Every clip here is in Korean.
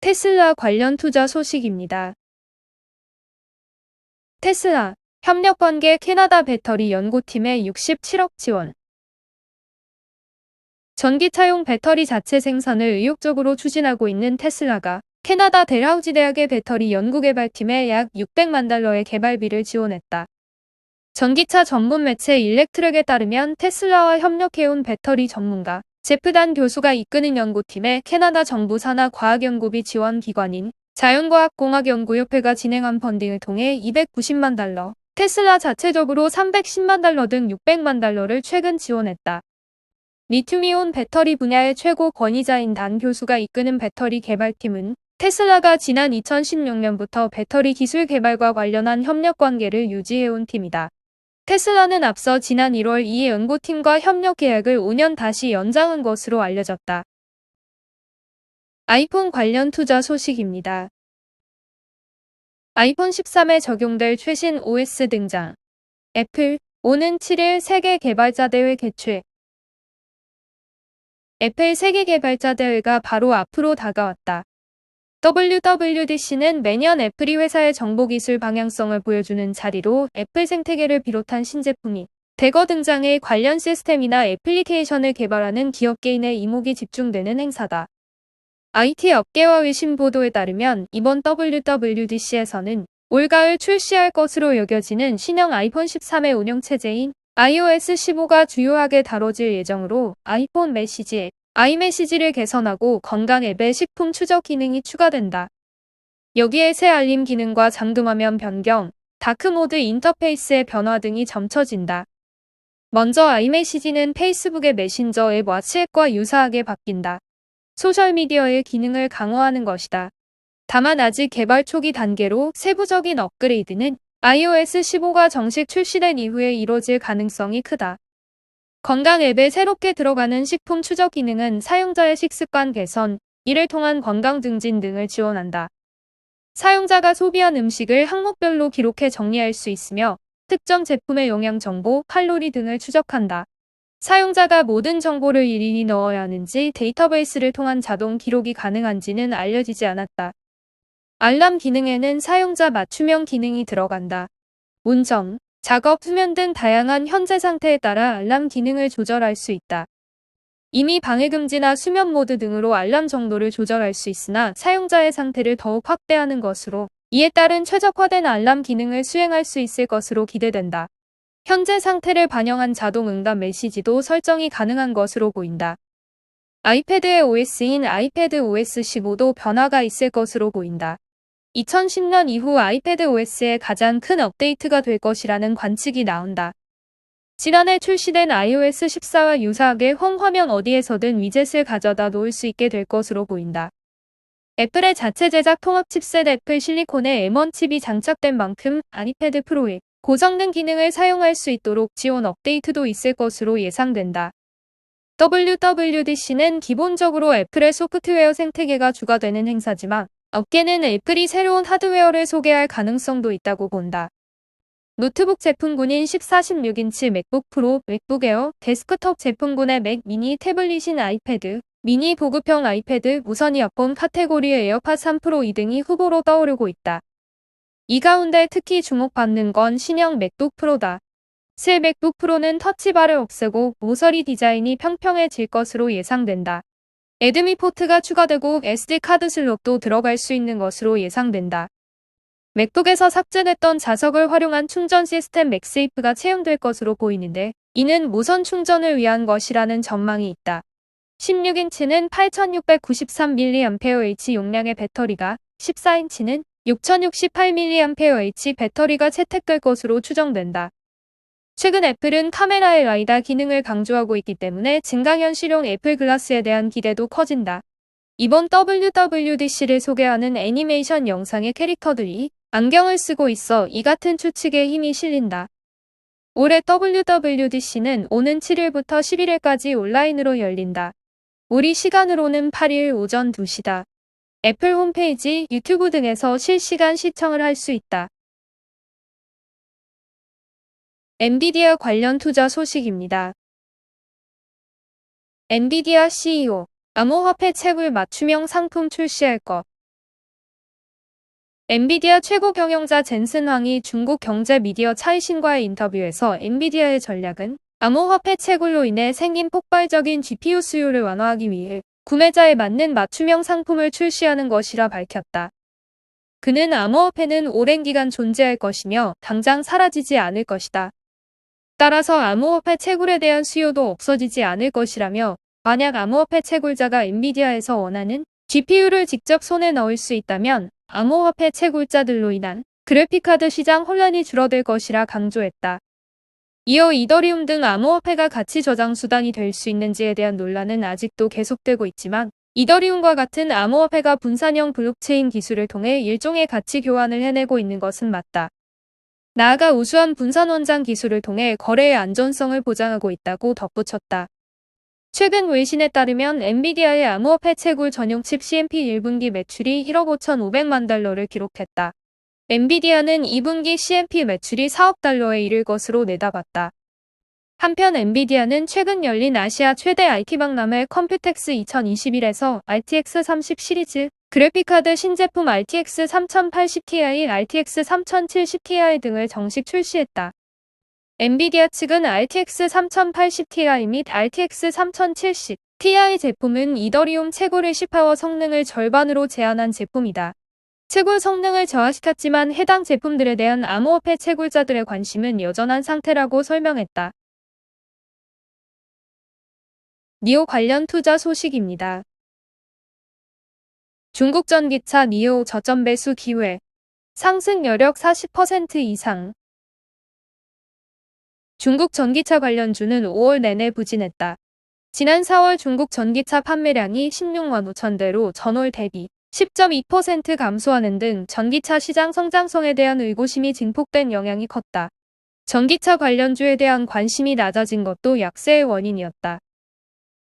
테슬라 관련 투자 소식입니다. 테슬라, 협력관계 캐나다 배터리 연구팀에 67억 지원. 전기차용 배터리 자체 생산을 의욕적으로 추진하고 있는 테슬라가 캐나다 델하우지 대학의 배터리 연구개발팀에 약 600만 달러의 개발비를 지원했다. 전기차 전문 매체 일렉트랙에 따르면 테슬라와 협력해온 배터리 전문가 제프단 교수가 이끄는 연구팀에 캐나다 정부 산하 과학연구비 지원 기관인 자연과학공학연구협회가 진행한 펀딩을 통해 290만 달러, 테슬라 자체적으로 310만 달러 등 600만 달러를 최근 지원했다. 리튬이온 배터리 분야의 최고 권위자인 단 교수가 이끄는 배터리 개발팀은 테슬라가 지난 2016년부터 배터리 기술 개발과 관련한 협력 관계를 유지해온 팀이다. 테슬라는 앞서 지난 1월 이 연구팀과 협력 계약을 5년 다시 연장한 것으로 알려졌다. 아이폰 관련 투자 소식입니다. 아이폰 13에 적용될 최신 OS 등장. 애플, 오는 7일 세계 개발자 대회 개최. 애플 세계 개발자 대회가 바로 앞으로 다가왔다. WWDC는 매년 애플이 회사의 정보기술 방향성을 보여주는 자리로 애플 생태계를 비롯한 신제품이 대거 등장해 관련 시스템이나 애플리케이션을 개발하는 기업 개인의 이목이 집중되는 행사다. IT 업계와 외신 보도에 따르면 이번 WWDC에서는 올가을 출시할 것으로 여겨지는 신형 아이폰 13의 운영체제인 iOS 15가 주요하게 다뤄질 예정으로 아이폰 메시지 앱, 아이메시지를 개선하고 건강 앱의 식품 추적 기능이 추가된다. 여기에 새 알림 기능과 잠금화면 변경, 다크모드 인터페이스의 변화 등이 점쳐진다. 먼저 아이메시지는 페이스북의 메신저 앱 왓츠앱과 유사하게 바뀐다. 소셜미디어의 기능을 강화하는 것이다. 다만 아직 개발 초기 단계로 세부적인 업그레이드는 iOS 15가 정식 출시된 이후에 이뤄질 가능성이 크다. 건강 앱에 새롭게 들어가는 식품 추적 기능은 사용자의 식습관 개선, 이를 통한 건강 증진 등을 지원한다. 사용자가 소비한 음식을 항목별로 기록해 정리할 수 있으며 특정 제품의 영양 정보, 칼로리 등을 추적한다. 사용자가 모든 정보를 일일이 넣어야 하는지 데이터베이스를 통한 자동 기록이 가능한지는 알려지지 않았다. 알람 기능에는 사용자 맞춤형 기능이 들어간다. 운전, 작업, 수면 등 다양한 현재 상태에 따라 알람 기능을 조절할 수 있다. 이미 방해금지나 수면 모드 등으로 알람 정도를 조절할 수 있으나 사용자의 상태를 더욱 확대하는 것으로 이에 따른 최적화된 알람 기능을 수행할 수 있을 것으로 기대된다. 현재 상태를 반영한 자동 응답 메시지도 설정이 가능한 것으로 보인다. 아이패드의 OS인 아이패드 OS 15도 변화가 있을 것으로 보인다. 2010년 이후 아이패드 OS의 가장 큰 업데이트가 될 것이라는 관측이 나온다. 지난해 출시된 iOS 14와 유사하게 홈 화면 어디에서든 위젯을 가져다 놓을 수 있게 될 것으로 보인다. 애플의 자체 제작 통합 칩셋 애플 실리콘의 M1 칩이 장착된 만큼 아이패드 프로의 고성능 기능을 사용할 수 있도록 지원 업데이트도 있을 것으로 예상된다. WWDC는 기본적으로 애플의 소프트웨어 생태계가 주가 되는 행사지만 업계는 애플이 새로운 하드웨어를 소개할 가능성도 있다고 본다. 노트북 제품군인 14, 16인치 맥북 프로, 맥북 에어, 데스크톱 제품군의 맥 미니, 태블릿인 아이패드, 미니 보급형 아이패드, 무선 이어폰 카테고리의 에어팟 3 프로 2등이 후보로 떠오르고 있다. 이 가운데 특히 주목받는 건 신형 맥북 프로다. 새 맥북 프로는 터치바를 없애고 모서리 디자인이 평평해질 것으로 예상된다. 에드미 포트가 추가되고 SD카드 슬롯도 들어갈 수 있는 것으로 예상된다. 맥북에서 삭제됐던 자석을 활용한 충전 시스템 맥세이프가 채용될 것으로 보이는데 이는 무선 충전을 위한 것이라는 전망이 있다. 16인치는 8693mAh 용량의 배터리가, 14인치는 6068mAh 배터리가 채택될 것으로 추정된다. 최근 애플은 카메라의 라이다 기능을 강조하고 있기 때문에 증강현실용 애플 글라스에 대한 기대도 커진다. 이번 WWDC를 소개하는 애니메이션 영상의 캐릭터들이 안경을 쓰고 있어 이 같은 추측에 힘이 실린다. 올해 WWDC는 오는 7일부터 11일까지 온라인으로 열린다. 우리 시간으로는 8일 오전 2시다. 애플 홈페이지, 유튜브 등에서 실시간 시청을 할 수 있다. 엔비디아 관련 투자 소식입니다. 엔비디아 CEO, 암호화폐 채굴 맞춤형 상품 출시할 것. 엔비디아 최고 경영자 젠슨 황이 중국 경제 미디어 차이신과의 인터뷰에서 엔비디아의 전략은 암호화폐 채굴로 인해 생긴 폭발적인 GPU 수요를 완화하기 위해 구매자에 맞는 맞춤형 상품을 출시하는 것이라 밝혔다. 그는 암호화폐는 오랜 기간 존재할 것이며 당장 사라지지 않을 것이다. 따라서 암호화폐 채굴에 대한 수요도 없어지지 않을 것이라며 만약 암호화폐 채굴자가 엔비디아에서 원하는 GPU를 직접 손에 넣을 수 있다면 암호화폐 채굴자들로 인한 그래픽카드 시장 혼란이 줄어들 것이라 강조했다. 이어 이더리움 등 암호화폐가 가치 저장 수단이 될 수 있는지에 대한 논란은 아직도 계속되고 있지만 이더리움과 같은 암호화폐가 분산형 블록체인 기술을 통해 일종의 가치 교환을 해내고 있는 것은 맞다. 나아가 우수한 분산 원장 기술을 통해 거래의 안전성을 보장하고 있다고 덧붙였다. 최근 외신에 따르면 엔비디아의 암호화폐 채굴 전용 칩 CMP 1분기 매출이 1억 5,500만 달러를 기록했다. 엔비디아는 2분기 CMP 매출이 4억 달러에 이를 것으로 내다봤다. 한편 엔비디아는 최근 열린 아시아 최대 IT 박람회 컴퓨텍스 2021에서 RTX 30 시리즈, 그래픽카드 신제품 RTX 3080ti, RTX 3070ti 등을 정식 출시했다. 엔비디아 측은 RTX 3080ti 및 RTX 3070ti 제품은 이더리움 채굴 해시파워 성능을 절반으로 제한한 제품이다. 채굴 성능을 저하시켰지만 해당 제품들에 대한 암호화폐 채굴자들의 관심은 여전한 상태라고 설명했다. 니오 관련 투자 소식입니다. 중국 전기차 니오 저점 매수 기회. 상승 여력 40% 이상. 중국 전기차 관련주는 5월 내내 부진했다. 지난 4월 중국 전기차 판매량이 16만 5천 대로 전월 대비 10.2% 감소하는 등 전기차 시장 성장성에 대한 의구심이 증폭된 영향이 컸다. 전기차 관련주에 대한 관심이 낮아진 것도 약세의 원인이었다.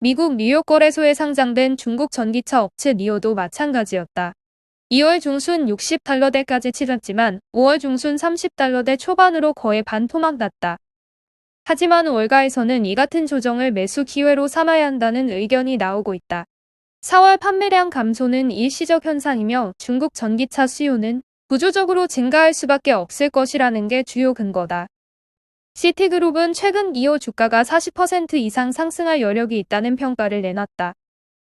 미국 뉴욕 거래소에 상장된 중국 전기차 업체 니오도 마찬가지였다. 2월 중순 60달러대까지 치렀지만 5월 중순 30달러대 초반으로 거의 반토막 났다. 하지만 월가에서는 이 같은 조정을 매수 기회로 삼아야 한다는 의견이 나오고 있다. 4월 판매량 감소는 일시적 현상이며 중국 전기차 수요는 구조적으로 증가할 수밖에 없을 것이라는 게 주요 근거다. 시티그룹은 최근 니오 주가가 40% 이상 상승할 여력이 있다는 평가를 내놨다.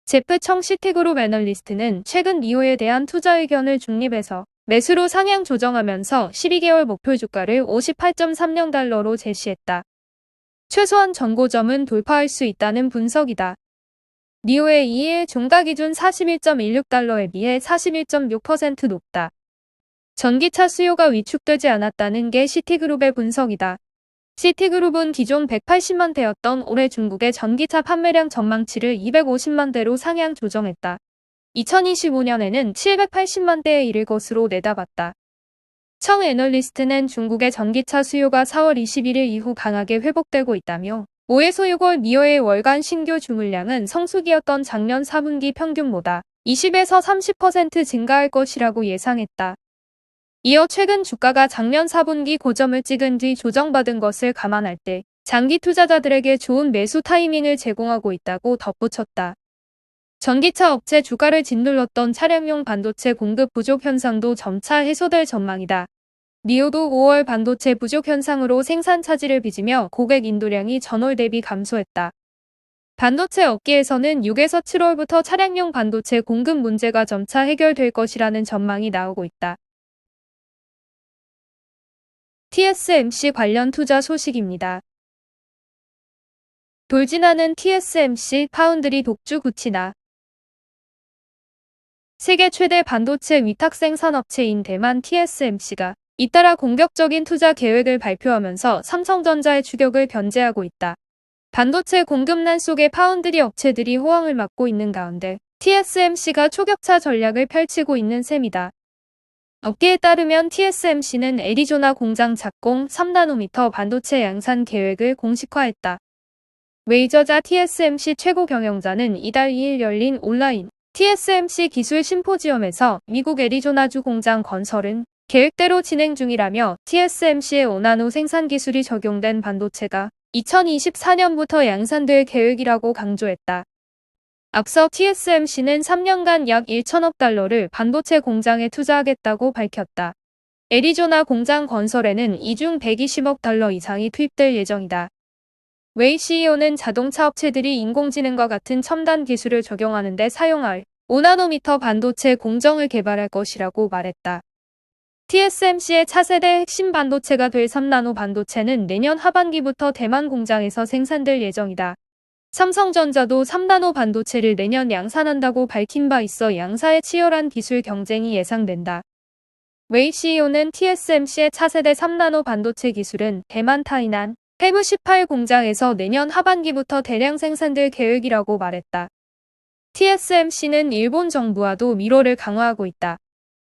제프 청 시티그룹 애널리스트는 최근 니오에 대한 투자 의견을 중립에서 매수로 상향 조정하면서 12개월 목표 주가를 58.30달러로 제시했다. 최소한 전고점은 돌파할 수 있다는 분석이다. 니오의 2일 종가 기준 41.16달러에 비해 41.6% 높다. 전기차 수요가 위축되지 않았다는 게 시티그룹의 분석이다. 시티그룹은 기존 180만 대였던 올해 중국의 전기차 판매량 전망치를 250만 대로 상향 조정했다. 2025년에는 780만 대에 이를 것으로 내다봤다. 청 애널리스트는 중국의 전기차 수요가 4월 21일 이후 강하게 회복되고 있다며 5에서 6월 니오의 월간 신규 주물량은 성수기였던 작년 4분기 평균보다 20에서 30% 증가할 것이라고 예상했다. 이어 최근 주가가 작년 4분기 고점을 찍은 뒤 조정받은 것을 감안할 때 장기 투자자들에게 좋은 매수 타이밍을 제공하고 있다고 덧붙였다. 전기차 업체 주가를 짓눌렀던 차량용 반도체 공급 부족 현상도 점차 해소될 전망이다. 니오도 5월 반도체 부족 현상으로 생산 차질을 빚으며 고객 인도량이 전월 대비 감소했다. 반도체 업계에서는 6에서 7월부터 차량용 반도체 공급 문제가 점차 해결될 것이라는 전망이 나오고 있다. TSMC 관련 투자 소식입니다. 돌진하는 TSMC 파운드리 독주 굳히나. 세계 최대 반도체 위탁 생산업체인 대만 TSMC가 잇따라 공격적인 투자 계획을 발표하면서 삼성전자의 추격을 견제하고 있다. 반도체 공급난 속에 파운드리 업체들이 호황을 맞고 있는 가운데 TSMC가 초격차 전략을 펼치고 있는 셈이다. 업계에 따르면 TSMC는 애리조나 공장 착공 3나노미터 반도체 양산 계획을 공식화했다. 웨이저자 TSMC 최고 경영자는 이달 2일 열린 온라인 TSMC 기술 심포지엄에서 미국 애리조나주 공장 건설은 계획대로 진행 중이라며 TSMC의 5나노 생산 기술이 적용된 반도체가 2024년부터 양산될 계획이라고 강조했다. 앞서 TSMC는 3년간 약 1천억 달러를 반도체 공장에 투자하겠다고 밝혔다. 애리조나 공장 건설에는 이 중 120억 달러 이상이 투입될 예정이다. 웨이 CEO는 자동차 업체들이 인공지능과 같은 첨단 기술을 적용하는 데 사용할 5나노미터 반도체 공정을 개발할 것이라고 말했다. TSMC의 차세대 핵심 반도체가 될 3나노 반도체는 내년 하반기부터 대만 공장에서 생산될 예정이다. 삼성전자도 3나노 반도체를 내년 양산한다고 밝힌 바 있어 양사의 치열한 기술 경쟁이 예상된다. 웨이 CEO는 TSMC의 차세대 3나노 반도체 기술은 대만 타이난 페브 18 공장에서 내년 하반기부터 대량 생산될 계획이라고 말했다. TSMC는 일본 정부와도 미로를 강화하고 있다.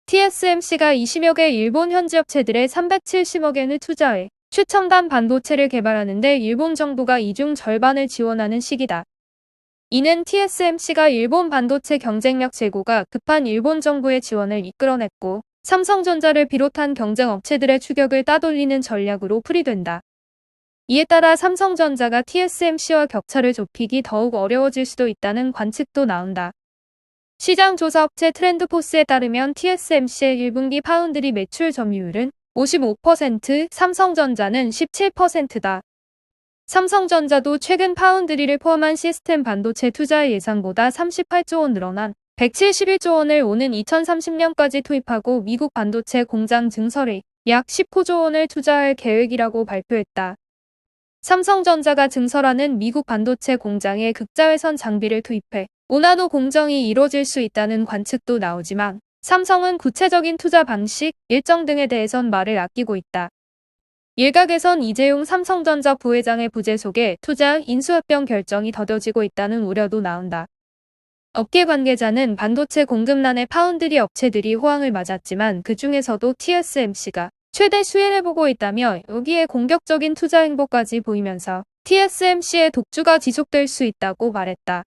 TSMC가 20여 개 일본 현지 업체들에 370억 엔을 투자해 최첨단 반도체를 개발하는데 일본 정부가 이 중 절반을 지원하는 시기다. 이는 TSMC가 일본 반도체 경쟁력 제고가 급한 일본 정부의 지원을 이끌어냈고 삼성전자를 비롯한 경쟁 업체들의 추격을 따돌리는 전략으로 풀이된다. 이에 따라 삼성전자가 TSMC와 격차를 좁히기 더욱 어려워질 수도 있다는 관측도 나온다. 시장 조사 업체 트렌드포스에 따르면 TSMC의 1분기 파운드리 매출 점유율은 55%, 삼성전자는 17%다. 삼성전자도 최근 파운드리를 포함한 시스템 반도체 투자의 예상보다 38조 원 늘어난 171조 원을 오는 2030년까지 투입하고 미국 반도체 공장 증설에 약 19조 원을 투자할 계획이라고 발표했다. 삼성전자가 증설하는 미국 반도체 공장에 극자외선 장비를 투입해 5나노 공정이 이뤄질 수 있다는 관측도 나오지만 삼성은 구체적인 투자 방식, 일정 등에 대해선 말을 아끼고 있다. 일각에선 이재용 삼성전자 부회장의 부재 속에 투자 인수합병 결정이 더뎌지고 있다는 우려도 나온다. 업계 관계자는 반도체 공급난에 파운드리 업체들이 호황을 맞았지만 그 중에서도 TSMC가 최대 수혜를 보고 있다며 여기에 공격적인 투자 행보까지 보이면서 TSMC의 독주가 지속될 수 있다고 말했다.